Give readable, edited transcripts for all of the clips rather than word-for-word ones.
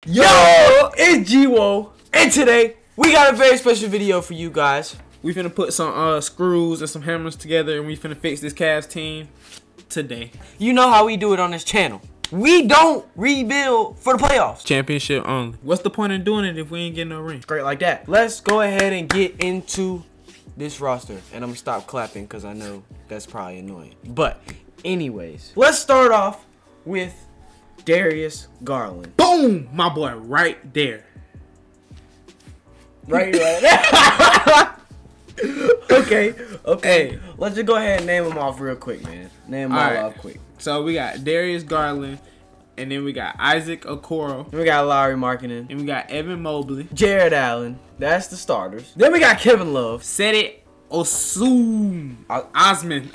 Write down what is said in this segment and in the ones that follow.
Yo, it's G-Wo, and today we got a very special video for you guys. We finna put some screws and some hammers together, and we finna fix this Cavs team today. You know how we do it on this channel. We don't rebuild for the playoffs. Championship only. What's the point in doing it if we ain't getting no ring? Straight like that. Let's go ahead and get into this roster, and I'm gonna stop clapping because I know that's probably annoying. But anyways, let's start off with Darius Garland. Boom, my boy, right there. Right there. Okay. Hey, let's just go ahead and name them off real quick, man. Name them all off quick. So we got Darius Garland, and then we got Isaac Okoro. Then we got Lowry Markkanen. And we got Evan Mobley. Jared Allen. That's the starters. Then we got Kevin Love. Seti Osman. Osman.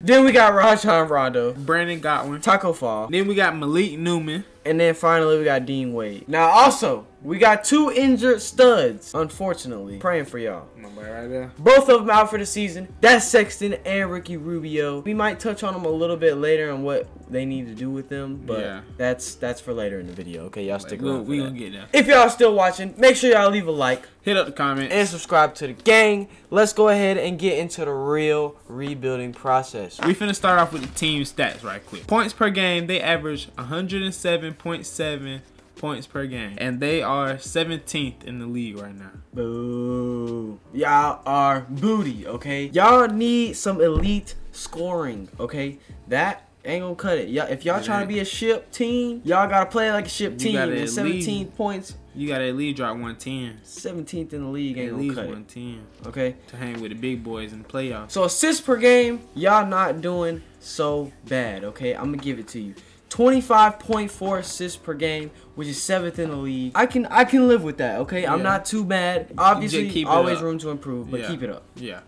Then we got Rajon Rondo. Brandon Godwin. Taco Fall. Then we got Malik Newman. And then finally we got Dean Wade. Now also, we got two injured studs, unfortunately. Praying for y'all. My boy right there. Both of them out for the season. That's Sexton and Ricky Rubio. We might touch on them a little bit later on what they need to do with them, but yeah, that's for later in the video. Okay, y'all stick around. We gonna get there. If y'all still watching, make sure y'all leave a like, hit up the comments, and subscribe to the gang. Let's go ahead and get into the real rebuilding process. We finna start off with the team stats right quick. Points per game, they average 107.7 points per game, and they are 17th in the league right now. Boo. Y'all are booty, okay? Y'all need some elite scoring, okay? That ain't gonna cut it. Y'all, if y'all trying to be a ship team, y'all gotta play like a ship team. And 17 points. You gotta at least drop 110. 17th in the league ain't gonna cut 110. Okay? To hang with the big boys in the playoffs. So assists per game, y'all not doing so bad, okay? I'm gonna give it to you. 25.4 assists per game, which is 7th in the league. I can live with that, okay? Yeah. I'm not too bad. Obviously, always room to improve, but keep it up. Yeah.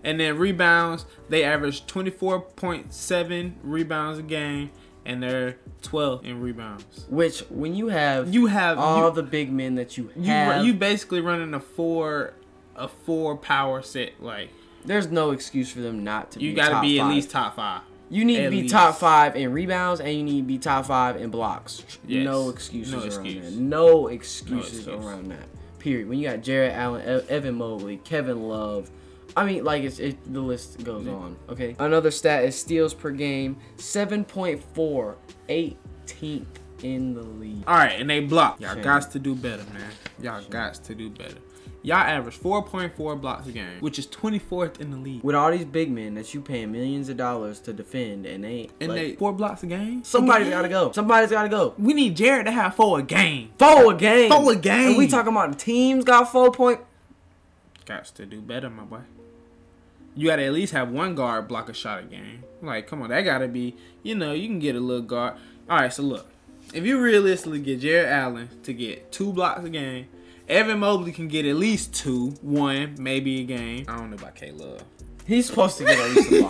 And then rebounds, they average 24.7 rebounds a game, and they're 12th in rebounds. Which, when you have all the big men that you have, you basically running a four power set. Like, there's no excuse for them not to. You gotta be at least top 5. You need to be top 5 in rebounds, and you need to be top 5 in blocks. Yes. No excuses around that. No excuses around that. Period. When you got Jared Allen, Evan Mobley, Kevin Love, I mean, like the list goes on. Okay. Another stat is steals per game, 7.4, 18th in the league. All right, and they block. Y'all got to do better, man. Y'all got to do better. Y'all average 4.4 blocks a game, which is 24th in the league. With all these big men that you paying millions of dollars to defend, and they 4 blocks a game. Somebody's gotta go. Somebody's gotta go. We need Jared to have 4 a game. 4 a game. 4 a game. And we talking about the teams got 4 point. Got to do better, my boy. You gotta at least have one guard block a shot a game. Like, come on, that gotta be. You know, you can get a little guard. All right, so look, if you realistically get Jared Allen to get 2 blocks a game. Evan Mobley can get at least 2, 1, maybe a game. I don't know about K-Love. He's supposed to get at least a block.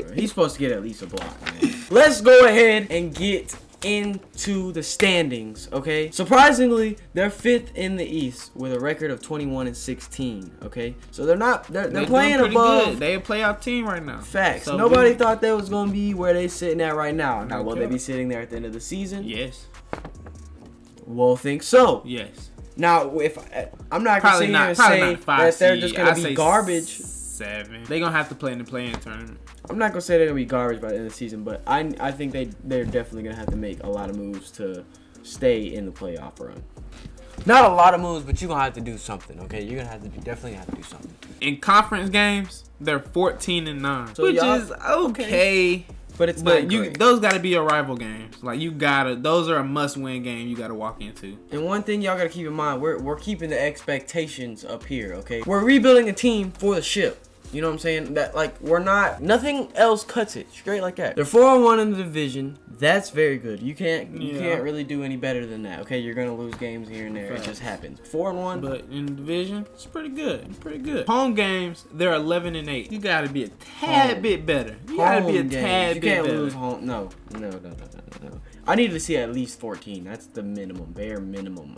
Bro. He's supposed to get at least a block, man. Let's go ahead and get into the standings, okay? Surprisingly, they're 5th in the East with a record of 21-16, okay? So they're playing above. Good. They a playoff team right now. Facts. So nobody thought they was gonna be where they sitting at right now. Now, will they be sitting there at the end of the season? Yes. We'll think so. Yes. Now, if I'm not gonna sit here and say that they're just gonna be garbage. 7. They're gonna have to play in the play-in tournament. I'm not gonna say they're gonna be garbage by the end of the season, but I think they're definitely gonna have to make a lot of moves to stay in the playoff run. Not a lot of moves, but you're gonna have to do something, okay? You're gonna have to definitely have to do something. In conference games, they're 14-9, so which is okay. But those gotta be your rival games. Like, those are a must-win game you gotta walk into. And one thing y'all gotta keep in mind, we're keeping the expectations up here, okay? We're rebuilding a team for the ship. You know what I'm saying? That, like, nothing else cuts it. Straight like that. They're 4-1 in the division. That's very good. You can't really do any better than that, okay? You're gonna lose games here and there. It just happens. 4-1. But in the division, it's pretty good. Pretty good. Home games, they're 11-8. You gotta be a tad bit better. You gotta be a tad bit better. You can't lose home. No. I need to see at least 14. That's the minimum, bare minimum.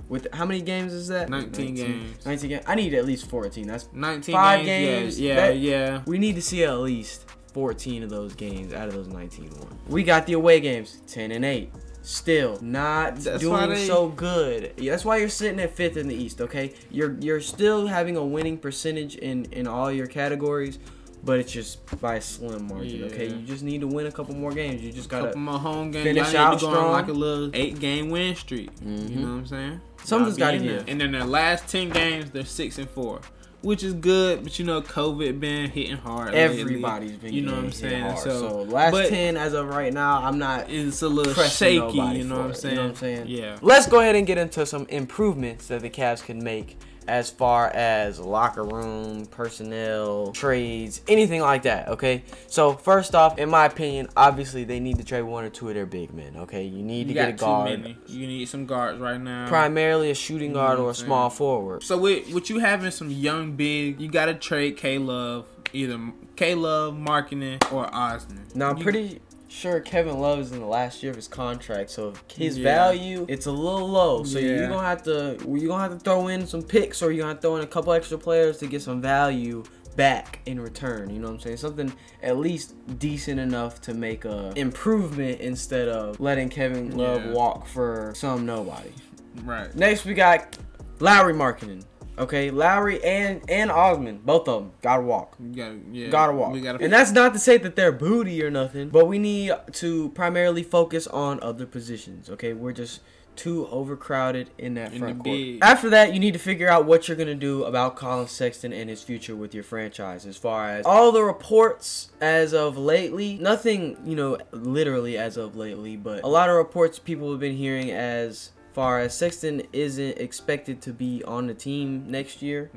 With how many games is that? 19 games. 19 games. I need at least 14. That's 19 5 games. Yeah. We need to see at least 14 of those games out of those 19 won. We got the away games, 10-8. still not doing so good. That's why you're sitting at 5th in the East, okay? You're still having a winning percentage in all your categories, but it's just by a slim margin, okay? You just need to win a couple more games. You just gotta more home games. finish out strong. Like a little 8-game win streak. You know what I'm saying? Something's gotta give. And then their last 10 games, they're 6-4. Which is good, but you know, COVID been hitting hard. Everybody's lately. been you know what I'm saying? Hard. So last 10 as of right now, I'm not. It's a little shaky. You know what I'm saying? You know what I'm saying? Yeah. Let's go ahead and get into some improvements that the Cavs can make as far as locker room, personnel, trades, anything like that, okay? So, first off, in my opinion, obviously, they need to trade 1 or 2 of their big men, okay? You need to get a guard. Too many. You need some guards right now. Primarily a shooting guard or a small forward. So, with you having some young big, you got to trade K-Love, either K-Love, Markkanen, or Osman. Now, I'm pretty sure Kevin Love is in the last year of his contract, so his value, it's a little low. So you're gonna have to throw in some picks, or you're gonna throw in a couple extra players to get some value back in return. You know what I'm saying? Something at least decent enough to make a improvement instead of letting Kevin Love walk for some nobody. Right. Next we got Lauri Markkanen. Okay, Lowry and Osman, both of them gotta walk. Gotta walk. And that's not to say that they're booty or nothing, but we need to primarily focus on other positions. Okay, we're just too overcrowded in that front court. After that, you need to figure out what you're gonna do about Colin Sexton and his future with your franchise. As far as all the reports as of lately, nothing, you know, literally as of lately, but a lot of reports people have been hearing as far as Sexton isn't expected to be on the team next year.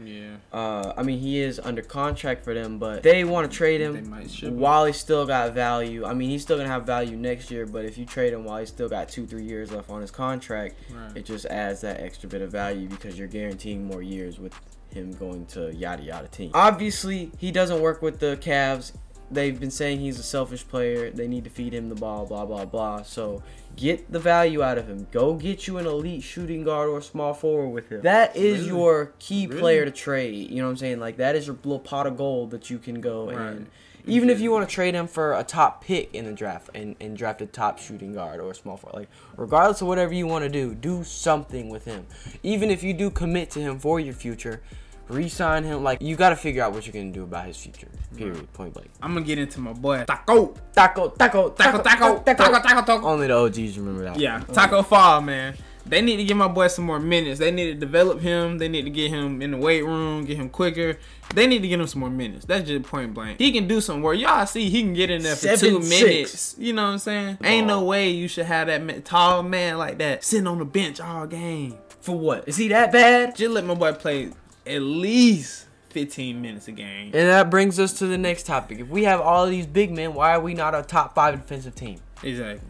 I mean, he is under contract for them, but they want to trade him while he still got value. I mean, he's still going to have value next year, but if you trade him while he's still got 2-3 years left on his contract, it just adds that extra bit of value because you're guaranteeing more years with him going to yada yada team. Obviously, he doesn't work with the Cavs. They've been saying he's a selfish player. They need to feed him the ball, blah, blah, blah. So get the value out of him. Go get you an elite shooting guard or small forward with him. That is your key player to trade. You know what I'm saying? Like, that is your little pot of gold that you can go and even if you want to trade him for a top pick in the draft and draft a top shooting guard or a small forward, like, regardless of whatever you want to do something with him. Even if you do commit to him for your future, re-sign him. Like, you got to figure out what you're going to do about his future. Period. Point blank. I'm going to get into my boy. Taco. Only the OGs remember that. Yeah. Taco Fall, man. They need to give my boy some more minutes. They need to develop him. They need to get him in the weight room, get him quicker. They need to get him some more minutes. That's just point blank. He can do some work. Y'all see he can get in there for 2 minutes. You know what I'm saying? Ain't no way you should have that tall man like that sitting on the bench all game. For what? Is he that bad? Just let my boy play at least 15 minutes a game. And that brings us to the next topic. If we have all of these big men, why are we not a top 5 defensive team? Exactly.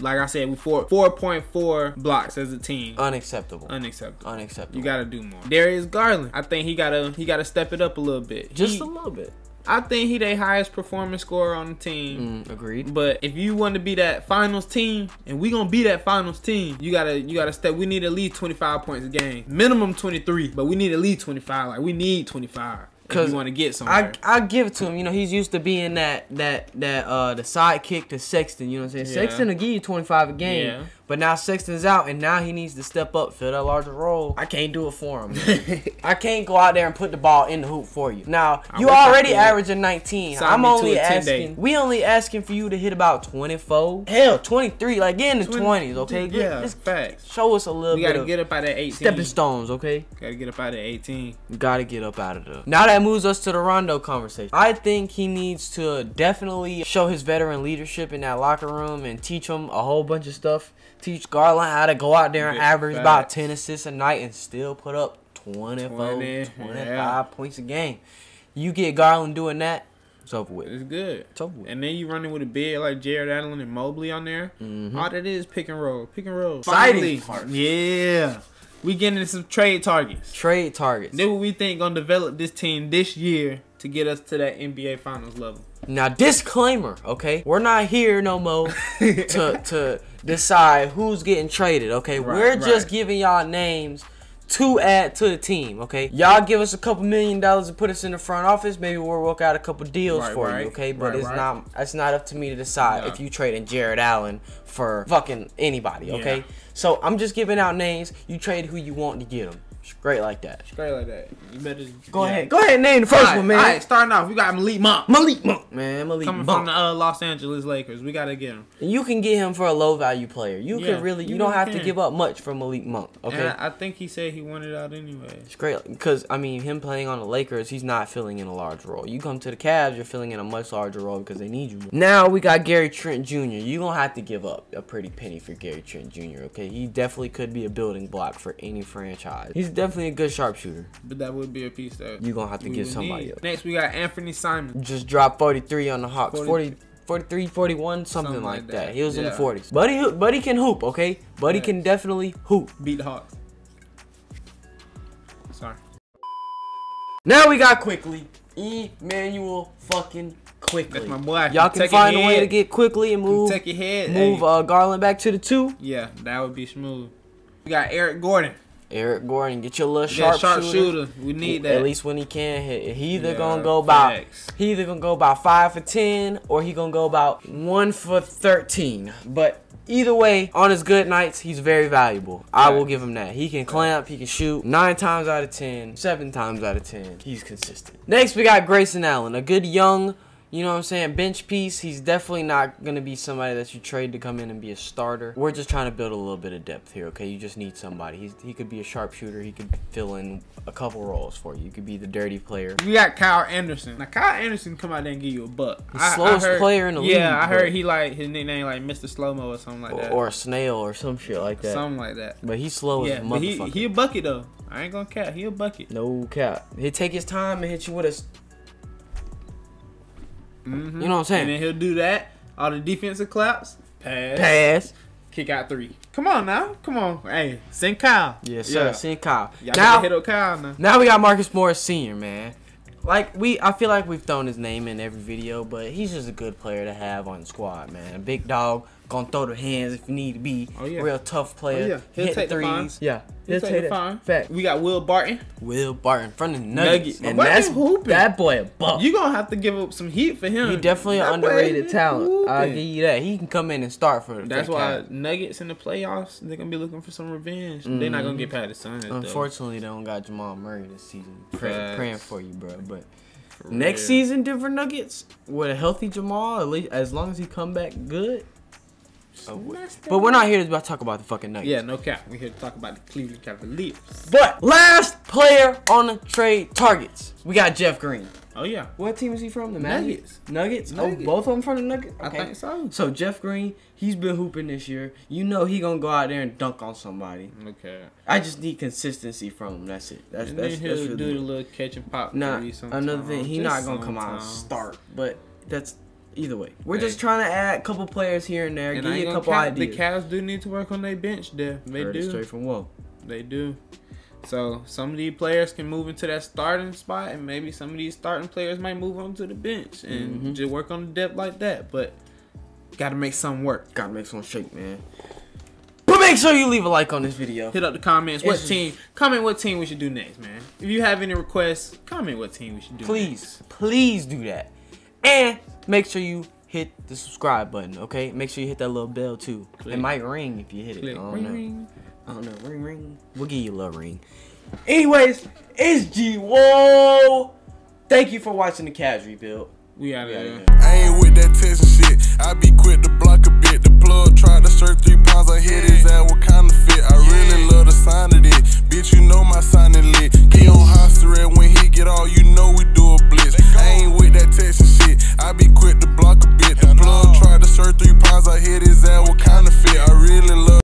Like I said, we 4.4 blocks as a team. Unacceptable. You gotta do more. Darius Garland, I think he gotta step it up a little bit. Just a little bit. I think he the highest performance scorer on the team. Agreed. But if you want to be that finals team, and we gonna be that finals team, you gotta step. We need at least 25 points a game, minimum 23, but we need at least 25. Like, we need 25 if you want to get somewhere. I give it to him. You know, he's used to being the sidekick to Sexton. You know what I'm saying? Sexton will give you 25 a game. But now Sexton's out, and now he needs to step up, fill that larger role. I can't do it for him. I can't go out there and put the ball in the hoop for you. Now, you already averaging 19. I'm only asking. We only asking for you to hit about 24. Hell, 23. Like, get in the 20s, okay? Yeah, facts. Show us a little bit. You gotta get up out of 18. Stepping stones, okay? Gotta get up out of 18. Gotta get up out of there. Now that moves us to the Rondo conversation. I think he needs to definitely show his veteran leadership in that locker room and teach him a whole bunch of stuff. Teach Garland how to go out there and average about 10 assists a night and still put up 25 points a game. You get Garland doing that, it's over with. It's good. It's over with. And then you running with a big like Jared Allen and Mobley on there. All that is pick and roll. Exciting. Yeah. We getting some trade targets. Then what we think gonna develop this team this year to get us to that NBA Finals level. Now, disclaimer, okay? We're not here no more to decide who's getting traded, okay? We're just giving y'all names to add to the team, okay? Y'all give us a couple $1 million to put us in the front office. Maybe we'll work out a couple deals for you, okay? But it's not up to me to decide if you trading Jared Allen for fucking anybody, okay? So I'm just giving out names. You trade who you want to get them. Straight like that. Straight like that. You better go ahead. Go ahead and name the first one, man. All right, starting off, we got Malik Monk. Malik Monk, man. Coming from the Los Angeles Lakers. We gotta get him. And you can get him for a low value player. You can really, you don't have to give up much for Malik Monk. Okay. And I think he said he wanted out anyway. It's great because I mean, him playing on the Lakers, he's not filling in a large role. You come to the Cavs, you're filling in a much larger role because they need you more. Now we got Gary Trent Jr. You gonna have to give up a pretty penny for Gary Trent Jr. Okay, he definitely could be a building block for any franchise. He's definitely a good sharpshooter. But that would be a piece that you gonna have to give somebody else. Next we got Anthony Simons. Just dropped 43 on the Hawks. 43, 41, something like that. He was in the 40s. Buddy can hoop, okay? Buddy can definitely hoop. Beat the Hawks. Sorry. Now we got Quickly. Emmanuel fucking Quickly. That's my boy. Y'all can find a way to get Quickly and move. Take your head. Move Garland back to the 2. Yeah, that would be smooth. We got Eric Gordon. Eric Gordon, get your little sharpshooter. We need that. At least when he can hit. He either gonna go about 5 for 10 or he gonna go about 1 for 13. But either way, on his good nights, he's very valuable. I will give him that. He can clamp, he can shoot 9 times out of 10, 7 times out of 10. He's consistent. Next, we got Grayson Allen, a good young, you know what I'm saying, bench piece. He's definitely not going to be somebody that you trade to come in and be a starter. We're just trying to build a little bit of depth here, okay? You just need somebody. He could be a sharpshooter. He could fill in a couple roles for you. You could be the dirty player. We got Kyle Anderson. Now, Kyle Anderson come out there and give you a buck. The slowest player in the league. Yeah, I heard he like his nickname like Mr. Slow-Mo or something like that. Or a snail or some shit like that. Something like that. But he's slow as a motherfucker. But he a bucket, though. I ain't going to cap. He a bucket. No cap. He'll take his time and hit you with a... You know what I'm saying? And then he'll do that. All the defensive claps. Pass. Kick out 3. Come on now. Come on. Hey, send Kyle. Yes, sir. Yeah. Send Kyle. Now hit up Kyle now. Now we got Marcus Morris Sr., man. I feel like we've thrown his name in every video, but he's just a good player to have on the squad, man. Big dog, gonna throw the hands if you need to be. Oh, yeah. Real tough player. Oh, yeah. He'll take threes. The fines. Yeah. He'll take the fine. Fact. We got Will Barton. Will Barton from the Nuggets. And that's hooping. That boy a buck. You gonna have to give up some heat for him. He definitely an underrated talent. Hooping. I'll give you that. He can come in and start for the That's why Nuggets in the playoffs, they're gonna be looking for some revenge. They're not gonna get past the Suns. Unfortunately, they don't got Jamal Murray this season. Praying for you, bro. But next season, Denver Nuggets with a healthy Jamal, at least as long as he come back good. But we're not here to talk about the fucking Nuggets. Yeah, no cap. We're here to talk about the Cleveland Cavaliers. But last player on the trade targets, we got Jeff Green. Oh yeah. What team is he from? The Nuggets. Nuggets? Oh, both of them from the Nuggets? Okay. I think so. So Jeff Green, he's been hooping this year. You know he gonna go out there and dunk on somebody. Okay. I just need consistency from him. That's it. That's he'll do the little catch and pop. Nah, another thing, he's not gonna come out and start. But that's either way. We're just trying to add a couple players here and there. Give you a couple ideas. The Cavs do need to work on their bench there. They do. Straight from Will. They do. So some of these players can move into that starting spot, and maybe some of these starting players might move on to the bench and just work on the depth like that. But gotta make something work. Gotta make something shake, man. But make sure you leave a like on this video. Hit up the comments. Comment what team we should do next, man. If you have any requests, comment what team we should do next. Please do that. And make sure you hit the subscribe button, okay? Make sure you hit that little bell too. Click. It might ring if you hit it. I don't know. Ring. I don't know. Ring, ring. We'll give you a little ring. Anyways, it's G. Whoa. Thank you for watching the Cavs rebuild. We out of here. I ain't with that Texas shit. I be quick to block a bit. The plug tried to serve 3 pounds. I hit it.